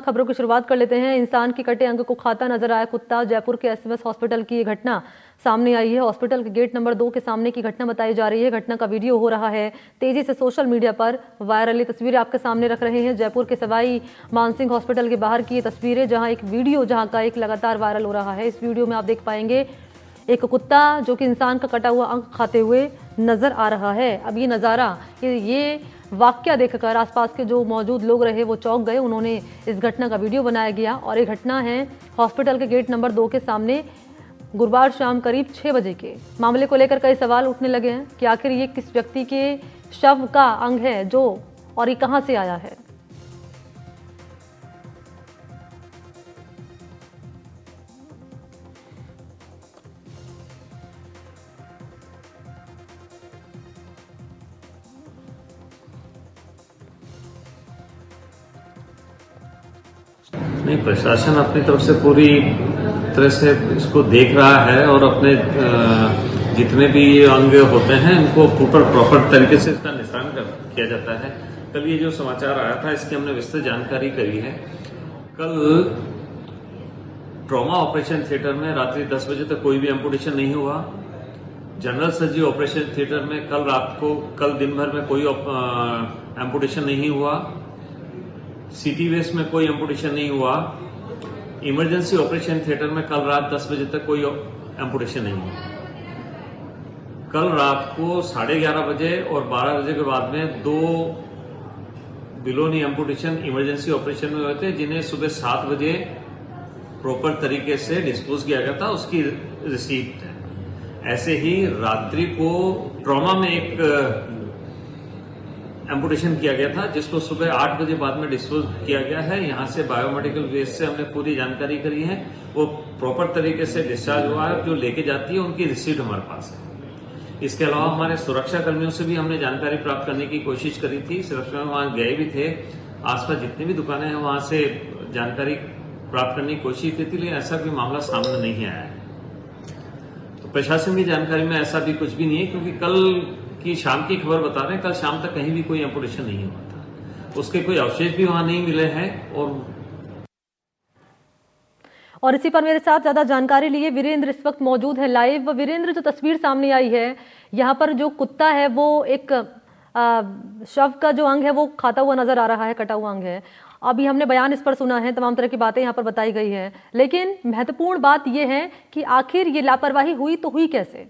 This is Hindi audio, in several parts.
खबरों की शुरुआत कर लेते हैं। इंसान के कटे अंग को खाता नजर आया कुत्ता। जयपुर के एसएमएस हॉस्पिटल की ये घटना सामने आई है। हॉस्पिटल के गेट नंबर 2 के सामने की घटना बताई जा रही है। घटना का वीडियो हो रहा है तेजी से सोशल मीडिया पर वायरल। ये तस्वीरें आपके सामने रख रहे हैं जयपुर के सवाई मानसिंह हॉस्पिटल के बाहर की ये तस्वीरें, जहां एक वीडियो का एक लगातार वायरल हो रहा है। इस वीडियो में आप देख पाएंगे एक कुत्ता जो कि इंसान का कटा हुआ अंग खाते हुए नजर आ रहा है। अब ये नज़ारा, ये वाकया देखकर आसपास के जो मौजूद लोग रहे वो चौंक गए। उन्होंने इस घटना का वीडियो बनाया गया और ये घटना है हॉस्पिटल के गेट नंबर 2 के सामने गुरुवार शाम करीब 6 बजे के। मामले को लेकर कई सवाल उठने लगे हैं कि आखिर ये किस व्यक्ति के शव का अंग है जो, और ये कहां से आया है। नहीं, प्रशासन अपनी तरफ से पूरी तरह से इसको देख रहा है और अपने जितने भी अंग होते हैं इनको प्रॉपर तरीके से इसका निशान किया जाता है। कल ये जो समाचार आया था इसकी हमने विस्तृत जानकारी करी है। कल ट्रॉमा ऑपरेशन थिएटर में रात्रि 10 बजे तक कोई भी एम्पुटेशन नहीं हुआ। जनरल सर्जरी ऑपरेशन थिएटर में कल दिन भर में कोई एम्पुटेशन नहीं हुआ। सिटी वेस्ट में कोई एम्पुटेशन नहीं हुआ। इमरजेंसी ऑपरेशन थिएटर में कल रात 10 बजे तक कोई एम्पुटेशन नहीं हुआ। कल रात को 11:30 बजे और 12 बजे के बाद में 2 बिलोनी एम्पुटेशन इमरजेंसी ऑपरेशन में हुए थे, जिन्हें सुबह 7 बजे प्रॉपर तरीके से डिस्पोज किया गया था, उसकी रिसीप्ट है। ऐसे ही रात्रि को ट्रॉमा में एक एम्पुटेशन किया गया था जिसको सुबह 8 बजे बाद में डिस्पोज किया गया है। यहाँ से बायोमेडिकल वेस्ट से हमने पूरी जानकारी करी है, वो प्रॉपर तरीके से डिस्चार्ज हुआ है। जो लेके जाती है उनकी रिसीप्ट हमारे पास है। इसके अलावा हमारे सुरक्षा कर्मियों से भी हमने जानकारी प्राप्त करने की कोशिश करी थी। सुरक्षा में वहां गए भी थे, आसपास जितनी भी दुकानें हैं वहां से जानकारी प्राप्त करने की कोशिश की थी, लेकिन ऐसा कोई मामला सामने नहीं आया है। तो प्रशासन की जानकारी में ऐसा भी कुछ भी नहीं है, क्योंकि कल की शाम की खबर बता रहे हैं, कल शाम तक कहीं भी कोई एम्पुटेशन नहीं हुआ था। उसके कोई अवशेष भी वहां नहीं मिले हैं। और इसी पर मेरे साथ ज्यादा जानकारी लिए वीरेंद्र इस वक्त मौजूद है लाइव। वीरेंद्र, जो तस्वीर सामने आई है, यहाँ पर जो कुत्ता है वो एक शव का जो अंग है वो खाता हुआ नजर आ रहा है, कटा हुआ अंग है। अभी हमने बयान इस पर सुना है, तमाम तरह की बातें यहाँ पर बताई गई है, लेकिन महत्वपूर्ण बात यह है कि आखिर ये लापरवाही हुई तो हुई कैसे।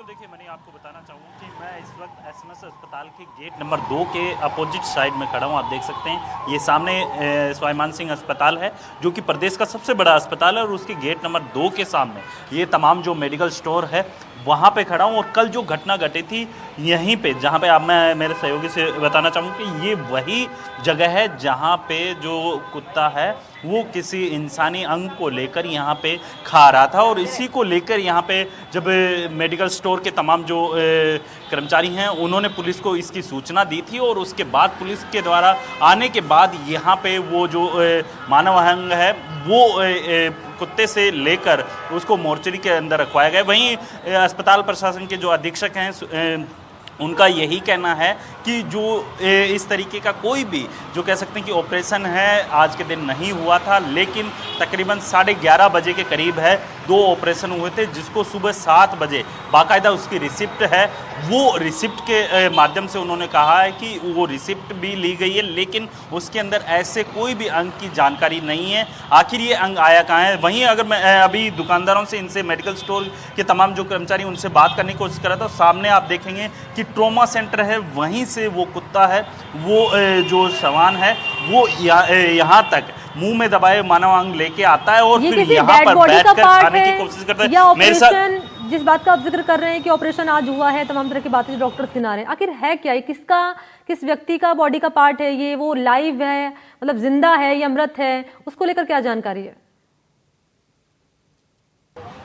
देखिए, मैंने आपको बताना चाहूँगा कि मैं इस वक्त एसएमएस अस्पताल के गेट नंबर 2 के अपोजिट साइड में खड़ा हूँ। आप देख सकते हैं ये सामने सवाई मानसिंह अस्पताल है, जो कि प्रदेश का सबसे बड़ा अस्पताल है, और उसके गेट नंबर 2 के सामने ये तमाम जो मेडिकल स्टोर है वहाँ पे खड़ा हूँ। और कल जो घटना घटी थी यहीं पे, जहाँ पे अब मैं मेरे सहयोगी से बताना चाहूँगा कि ये वही जगह है जहाँ पे जो कुत्ता है वो किसी इंसानी अंग को लेकर यहाँ पे खा रहा था। और इसी को लेकर यहाँ पे जब मेडिकल स्टोर के तमाम जो कर्मचारी हैं उन्होंने पुलिस को इसकी सूचना दी थी, और उसके बाद पुलिस के द्वारा आने के बाद यहाँ पे वो जो मानव अंग है वो कुत्ते से लेकर उसको मोर्चरी के अंदर रखवाया गया। वहीं अस्पताल प्रशासन के जो अधीक्षक हैं उनका यही कहना है कि जो इस तरीके का कोई भी जो कह सकते हैं कि ऑपरेशन है आज के दिन नहीं हुआ था, लेकिन तकरीबन 11:30 बजे के करीब है 2 ऑपरेशन हुए थे, जिसको सुबह 7 बजे बाकायदा उसकी रिसिप्ट है, वो रिसिप्ट के माध्यम से उन्होंने कहा है कि वो रिसिप्ट भी ली गई है, लेकिन उसके अंदर ऐसे कोई भी अंग की जानकारी नहीं है आखिर ये अंग आया कहाँ है। वहीं अगर मैं अभी दुकानदारों से, इनसे मेडिकल स्टोर के तमाम जो कर्मचारी उनसे बात करने की कोशिश कर रहा था, सामने आप देखेंगे कि ट्रॉमा सेंटर है, वहीं से वो कुत्ता है, वो जो सवान है वो यहाँ तक मुंह में दबाए मानव अंग लेके आता है और फिर यहाँ पर बैठकर खाने की कोशिश करता है। मेरे साथ जिस बात का आप जिक्र कर रहे हैं कि ऑपरेशन आज हुआ है, तमाम तरह की बातें डॉक्टर गिना रहे हैं, आखिर है क्या, किस व्यक्ति का बॉडी का पार्ट है ये, वो लाइव है, मतलब जिंदा है या मृत है, उसको लेकर क्या जानकारी है।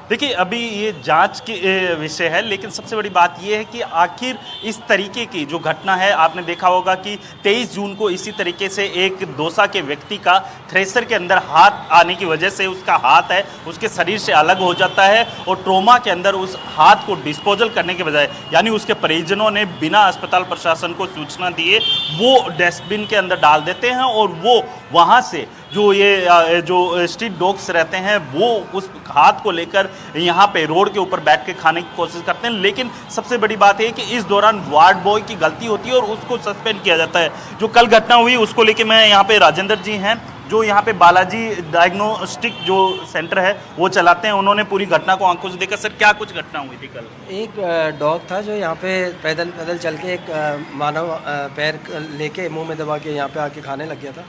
देखिए अभी ये जांच के विषय है, लेकिन सबसे बड़ी बात ये है कि आखिर इस तरीके की जो घटना है, आपने देखा होगा कि 23 जून को इसी तरीके से एक दौसा के व्यक्ति का थ्रेसर के अंदर हाथ आने की वजह से उसका हाथ है उसके शरीर से अलग हो जाता है और ट्रोमा के अंदर उस हाथ को डिस्पोजल करने के बजाय, यानी उसके परिजनों ने बिना अस्पताल प्रशासन को सूचना दिए वो डस्टबिन के अंदर डाल देते हैं और वो वहाँ से जो ये जो स्ट्रीट डॉग्स रहते हैं वो उस हाथ को लेकर यहाँ पे रोड के ऊपर बैठ के खाने की कोशिश करते हैं। लेकिन सबसे बड़ी बात है कि इस दौरान वार्ड बॉय की गलती होती है और उसको सस्पेंड किया जाता है। जो कल घटना हुई उसको लेके मैं यहाँ पे राजेंद्र जी हैं जो यहाँ पे बालाजी डायग्नोस्टिक जो सेंटर है वो चलाते हैं, उन्होंने पूरी घटना को आंखों से देखा। सर क्या कुछ घटना हुई थी कल? एक डॉग था जो यहाँ पे पैदल पैदल चल के एक मानव पैर लेके मुंह में दबा के यहाँ पे आके खाने लग गया था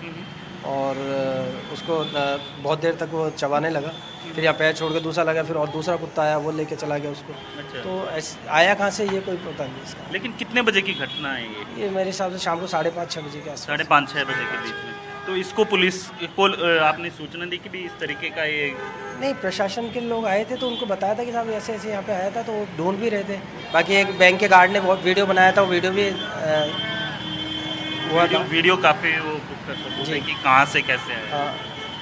और उसको बहुत देर तक वो चबाने लगा। फिर यहाँ पैर छोड़ के दूसरा लगा, फिर और दूसरा कुत्ता आया वो लेके चला गया उसको। अच्छा। तो आया कहाँ से ये कोई पता नहीं इसका। लेकिन कितने बजे की घटना है ये? ये मेरे हिसाब से शाम को 5:30-6 बजे के आसपास। 5:30-6 बजे के बीच में। तो इसको पुलिस को आपने सूचना दी कि भी इस तरीके का ये? नहीं, प्रशासन के लोग आए थे तो उनको बताया था कि साहब ऐसे ऐसे यहाँ पे आया था, तो वो ढूंढ भी रहे थे। बाकी एक बैंक के गार्ड ने बहुत वीडियो बनाया था, वो वीडियो भी हुआ था। वीडियो काफ़ी वो कर सकते हैं कि कहाँ से कैसे है। हाँ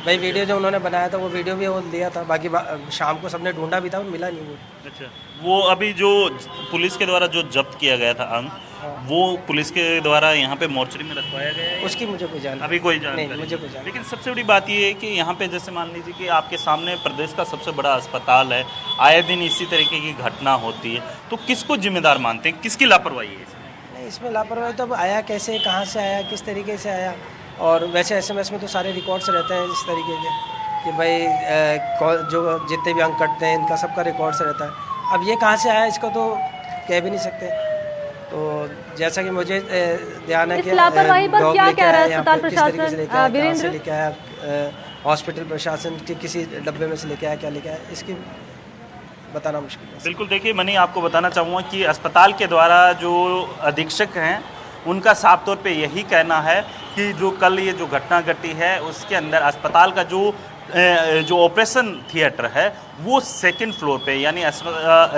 भाई, वीडियो जो उन्होंने बनाया था वो वीडियो भी वो दिया था। बाकी शाम को सबने ढूंढा भी था, मिला नहीं वो। अच्छा, वो अभी जो पुलिस के द्वारा जो जब्त किया गया था अंग, वो पुलिस के द्वारा यहाँ पे मोर्चरी में रखवाया गया है? उसकी मुझे कोई जानकारी अभी कोई जानकारी नहीं, मुझे कोई जानकारी। लेकिन सबसे बड़ी बात ये है कि यहाँ पे जैसे मान लीजिए कि आपके सामने प्रदेश का सबसे बड़ा अस्पताल है, आए दिन इसी तरीके की घटना होती है, तो किसको जिम्मेदार मानते हैं? किसकी लापरवाही है इसमें? नहीं, इसमें लापरवाही तो अब आया कैसे, कहाँ से आया, किस तरीके से आया। और वैसे एसएमएस में तो सारे रिकॉर्ड्स रहते हैं इस तरीके के कि भाई जो जितने भी अंक कटते हैं इनका सबका रिकॉर्ड्स रहता है। अब ये कहाँ से आया इसको तो कह भी नहीं सकते। तो जैसा कि मुझे ध्यान है कि लापरवाही पर क्या कह रहा है अस्पताल प्रशासन, वीरेंद्र? लेके आया हॉस्पिटल प्रशासन के किसी डब्बे में से लेके आया, क्या लेके आया, इसकी बताना मुश्किल है। बिल्कुल, देखिए मैंने आपको बताना चाहूँगा कि अस्पताल के द्वारा जो अधीक्षक हैं उनका साफ तौर पे यही कहना है कि जो कल ये जो घटना घटी है उसके अंदर अस्पताल का जो ऑपरेशन थिएटर है वो सेकंड फ्लोर पे, यानी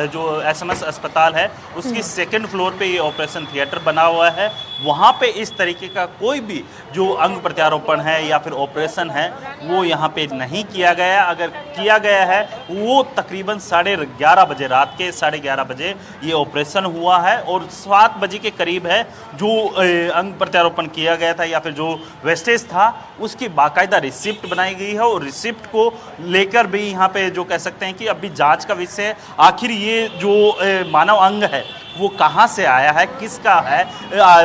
जो एसएमएस अस्पताल है उसकी सेकंड फ्लोर पे ये ऑपरेशन थिएटर बना हुआ है। वहाँ पे इस तरीके का कोई भी जो अंग प्रत्यारोपण है या फिर ऑपरेशन है वो यहाँ पे नहीं किया गया। अगर किया गया है वो तकरीबन 11:30 बजे, रात के 11:30 बजे ये ऑपरेशन हुआ है और 7 बजे के करीब है जो अंग प्रत्यारोपण किया गया था या फिर जो वेस्टेज था उसकी बाकायदा रिसिप्ट बनाई गई है और रिसिप्ट को लेकर भी यहाँ पे जो कह सकते हैं कि अभी जांच का विषय है। आखिर ये जो मानव अंग है वो कहाँ से आया है, किसका है,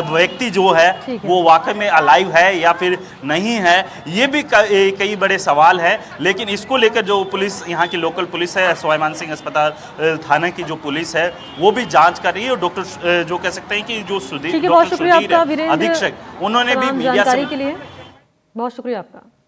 व्यक्ति जो है वो वाकई में अलाइव है या फिर नहीं है, ये भी कई बड़े सवाल हैं। लेकिन इसको लेकर जो पुलिस, यहाँ की लोकल पुलिस है, स्वाभिमान सिंह अस्पताल थाने की जो पुलिस है वो भी जांच कर रही है और डॉक्टर जो कह सकते हैं कि जो सुधीर अधीक्षक, उन्होंने भी मीडिया के लिए बहुत शुक्रिया आपका।